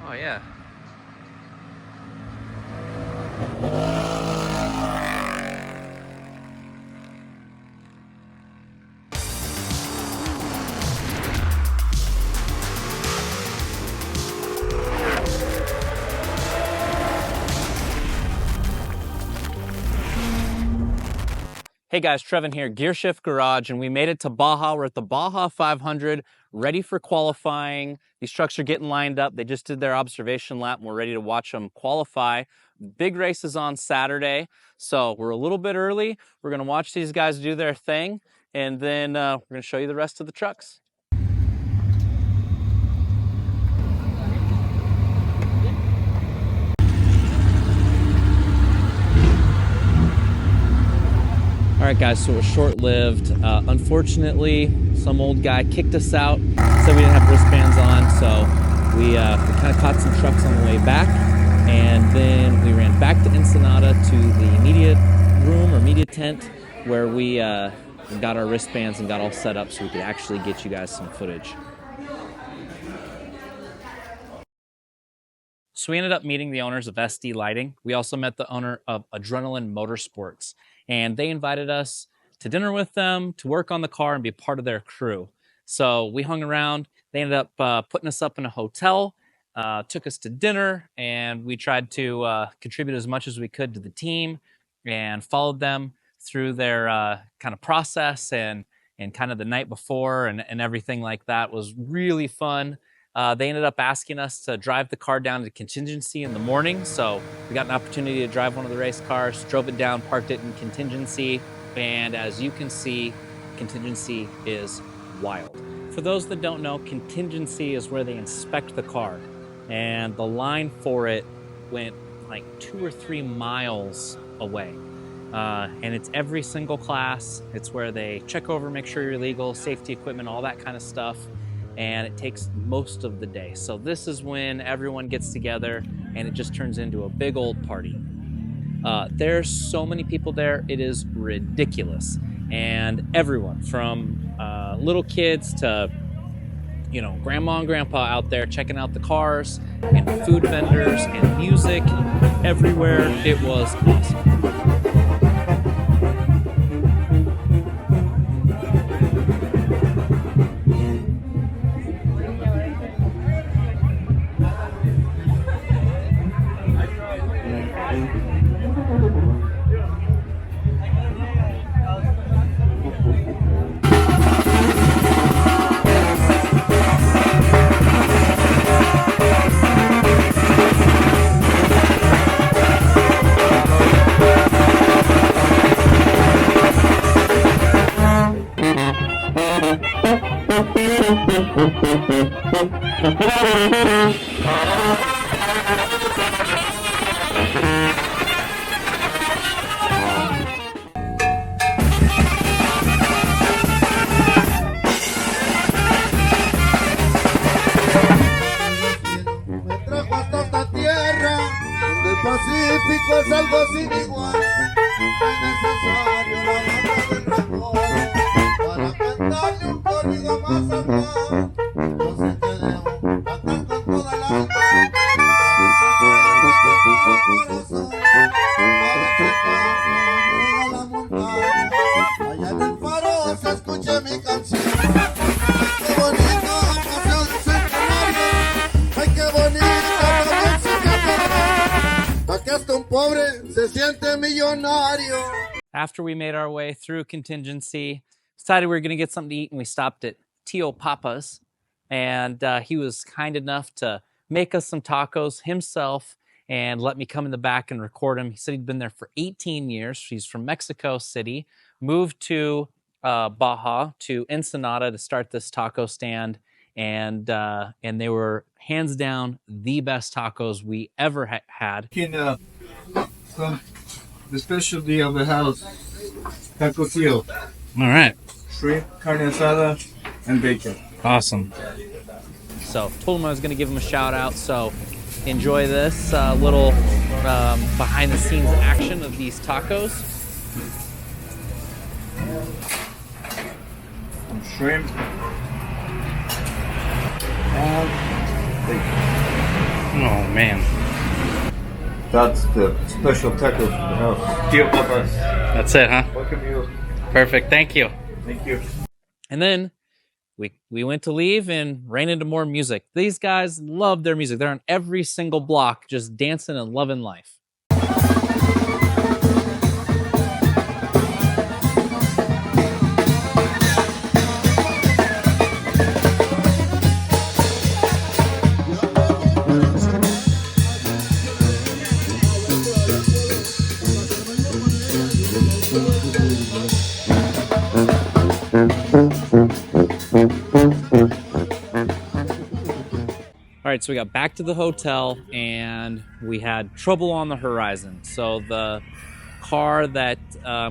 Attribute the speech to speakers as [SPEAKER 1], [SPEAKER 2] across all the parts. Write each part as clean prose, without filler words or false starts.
[SPEAKER 1] Oh yeah. Hey guys, Trevin here, Gear Shift Garage, and we made it to Baja. We're at the Baja 500, ready for qualifying. These trucks are getting lined up. They just did their observation lap, and we're ready to watch them qualify. Big race is on Saturday, so we're a little bit early. We're gonna watch these guys do their thing, and then we're gonna show you the rest of the trucks. All right, guys, so it was short-lived. Unfortunately, some old guy kicked us out, said we didn't have wristbands on, so we kind of caught some trucks on the way back, and then we ran back to Ensenada to the media room or media tent where we got our wristbands and got all set up so we could actually get you guys some footage. So we ended up meeting the owners of SD Lighting. We also met the owner of Adrenaline Motorsports, and they invited us to dinner with them, to work on the car and be part of their crew. So we hung around. They ended up putting us up in a hotel, took us to dinner, and we tried to contribute as much as we could to the team and followed them through their kind of process and kind of the night before and everything like that. It was really fun. They ended up asking us to drive the car down to Contingency in the morning. So we got an opportunity to drive one of the race cars, drove it down, parked it in Contingency. And as you can see, Contingency is wild. For those that don't know, Contingency is where they inspect the car. And the line for it went like 2 or 3 miles away. And it's every single class. It's where they check over, make sure you're legal, safety equipment, all that kind of stuff. And it takes most of the day. So this is when everyone gets together and it just turns into a big old party. There's so many people there, it is ridiculous. And everyone from little kids to, you know, grandma and grandpa out there checking out the cars, and food vendors and music everywhere. It was awesome.
[SPEAKER 2] Pacífico es algo sin igual, es necesario la banda del rencor para cantarle un corrido más atrás. Yo sé que debo cantar con toda el alma, a la montaña, allá en el faro se escucha mi canción. Ay, qué bonito, paseo de centenario, ay, qué bonito, también se canta. Que hasta un pobre se siente millonario.
[SPEAKER 1] After we made our way through Contingency, decided we were going to get something to eat, and we stopped at Tio Papa's. And he was kind enough to make us some tacos himself and let me come in the back and record him. He said he'd been there for 18 years. He's from Mexico City, moved to Baja, to Ensenada to start this taco stand. And they were hands down the best tacos we ever had.
[SPEAKER 3] From the specialty of the house, taco Tio.
[SPEAKER 1] All right.
[SPEAKER 3] Shrimp, carne asada, and bacon.
[SPEAKER 1] Awesome. So told him I was going to give him a shout out. So enjoy this little behind the scenes action of these tacos.
[SPEAKER 3] Some shrimp. And bacon.
[SPEAKER 1] Oh man.
[SPEAKER 3] That's the special tacos for the house. Deal with us.
[SPEAKER 1] That's it, huh?
[SPEAKER 3] Welcome you.
[SPEAKER 1] Perfect. Thank you.
[SPEAKER 3] Thank you.
[SPEAKER 1] And then we went to leave and ran into more music. These guys love their music. They're on every single block just dancing and loving life. All right, so we got back to the hotel and we had trouble on the horizon. So the car that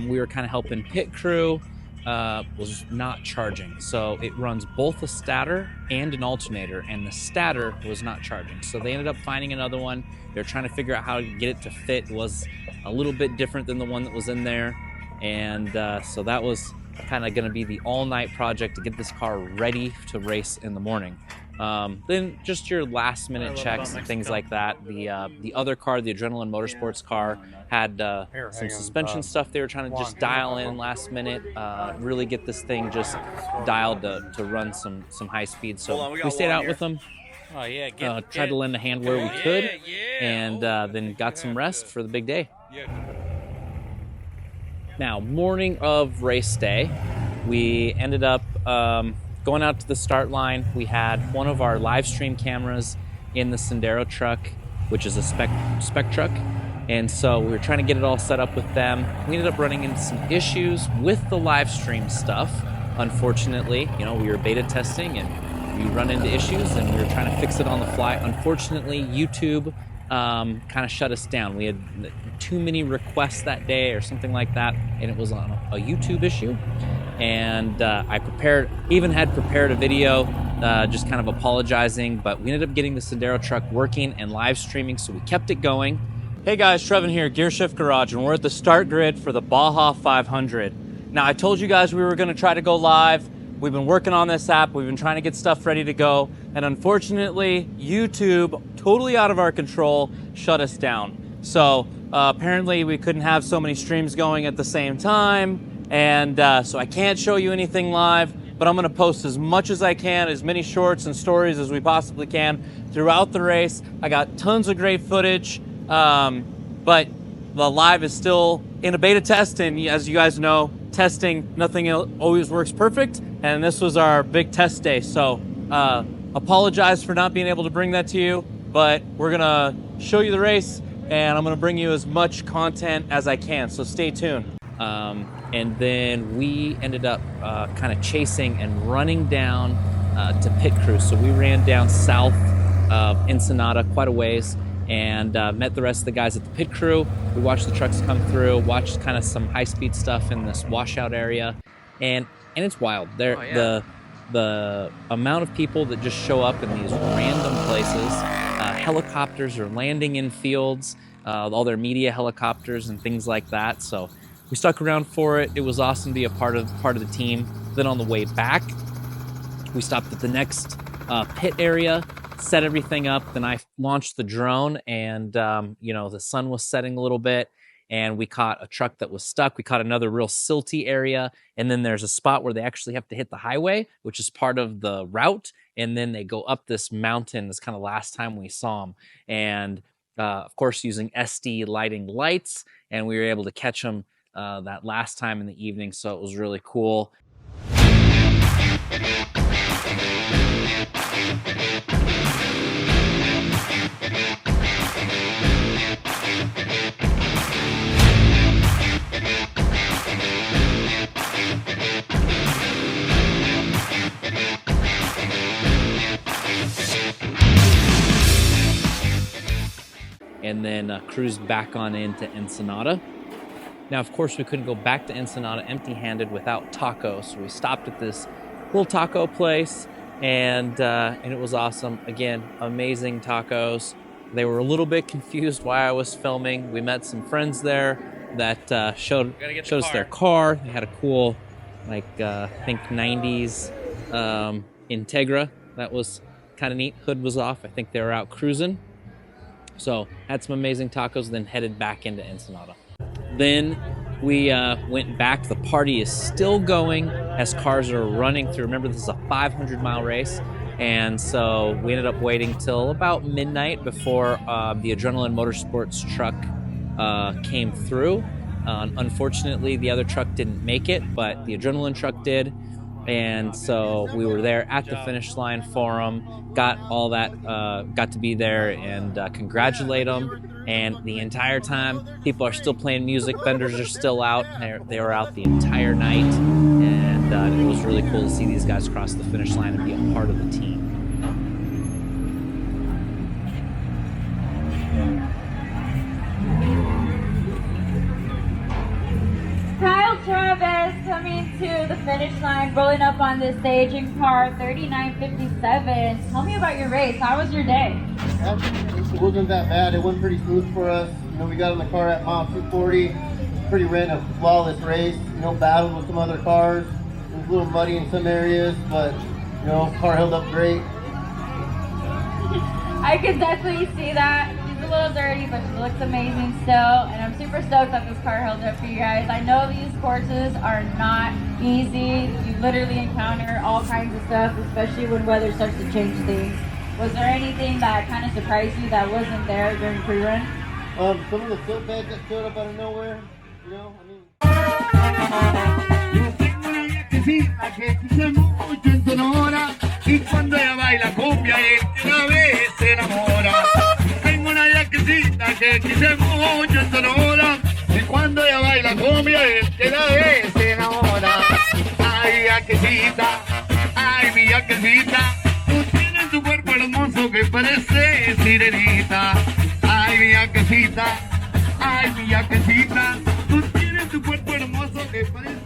[SPEAKER 1] we were kind of helping pit crew was not charging. So it runs both a stator and an alternator, and the stator was not charging. So they ended up finding another one. They were trying to figure out how to get it to fit. It was a little bit different than the one that was in there. And so that was kind of going to be the all-night project to get this car ready to race in the morning. Then just your last minute checks and things like that. The other car, the Adrenaline Motorsports car, had some suspension stuff they were trying to just dial in last minute, really get this thing just dialed to run some high speed. So we stayed out with them, tried to lend a hand where we could, and then got some rest for the big day. Now, morning of race day, we ended up going out to the start line. We had one of our live stream cameras in the Sendero truck, which is a spec truck. And so we were trying to get it all set up with them. We ended up running into some issues with the live stream stuff. Unfortunately, we were beta testing and we run into issues and we were trying to fix it on the fly. Unfortunately, YouTube kind of shut us down. We had too many requests that day or something like that, and it was on a YouTube issue. And I had prepared a video just kind of apologizing, but we ended up getting the Sendero truck working and live streaming, so we kept it going. Hey guys, Trevin here, Gear Shift Garage, and we're at the start grid for the Baja 500. Now, I told you guys we were going to try to go live. We've been working on this app. We've been trying to get stuff ready to go. And unfortunately, YouTube, totally out of our control, shut us down. So apparently we couldn't have so many streams going at the same time. And so I can't show you anything live, but I'm going to post as much as I can, as many shorts and stories as we possibly can throughout the race. I got tons of great footage, but the live is still in a beta test. And as you guys know, testing, nothing always works perfect. And this was our big test day. So apologize for not being able to bring that to you, but we're going to show you the race and I'm going to bring you as much content as I can. So stay tuned. And then we ended up kind of chasing and running down to pit crew. So we ran down south of Ensenada quite a ways and met the rest of the guys at the pit crew. We watched the trucks come through, watched kind of some high-speed stuff in this washout area, and it's wild. The amount of people that just show up in these random places. Helicopters are landing in fields, all their media helicopters and things like that. So we stuck around for it. It was awesome to be a part of the team. Then on the way back, we stopped at the next pit area, set everything up. Then I launched the drone, and the sun was setting a little bit, and we caught a truck that was stuck. We caught another real silty area, and then there's a spot where they actually have to hit the highway, which is part of the route, and then they go up this mountain. That's kind of last time we saw them, and of course using SD lighting lights, and we were able to catch them that last time in the evening, so it was really cool. And then cruised back on into Ensenada. Now, of course, we couldn't go back to Ensenada empty-handed without tacos. So we stopped at this little taco place, and it was awesome. Again, amazing tacos. They were a little bit confused why I was filming. We met some friends there that showed us their car. They had a cool, I think 90s Integra. That was kind of neat. Hood was off. I think they were out cruising. So had some amazing tacos, then headed back into Ensenada. Then we went back. The party is still going as cars are running through. Remember, this is a 500-mile race. And so we ended up waiting till about midnight before the Adrenaline Motorsports truck came through. Unfortunately, the other truck didn't make it, but the Adrenaline truck did. And so we were there at the finish line for them, got all that, got to be there and congratulate them. And the entire time, people are still playing music, vendors are still out. They were out the entire night, and it was really cool to see these guys cross the finish line and be a part of the team.
[SPEAKER 4] Kyle Travis coming to the finish line, rolling up on this stage in car 3957. Tell me about your race. How was your day?
[SPEAKER 5] It wasn't that bad. It went pretty smooth for us. You know, we got in the car at mile 240. It was pretty ran a flawless race. You know, battled with some other cars. It was a little muddy in some areas, but you know, car held up great.
[SPEAKER 4] I could definitely see that. She's a little dirty, but she looks amazing still. And I'm super stoked that this car held up for you guys. I know these courses are not easy. You literally encounter all kinds of stuff, especially when weather starts to change things. Was there anything that kind of surprised you that wasn't there during pre-run?
[SPEAKER 5] Some of the field beds that showed up out of nowhere. You know, I mean.
[SPEAKER 2] Y cuando ella baila cumbia, él de una vez se enamora. Tengo una yaquecita que quise mucho en Sonora. Y cuando ella baila cumbia, él de una vez se enamora. Ay, yaquecita, ay, mi yaquecita. Tú tienes tu cuerpo hermoso que parece sirenita. Ay, mi yaquecita, ay, mi yaquecita. Tú tienes tu cuerpo hermoso que parece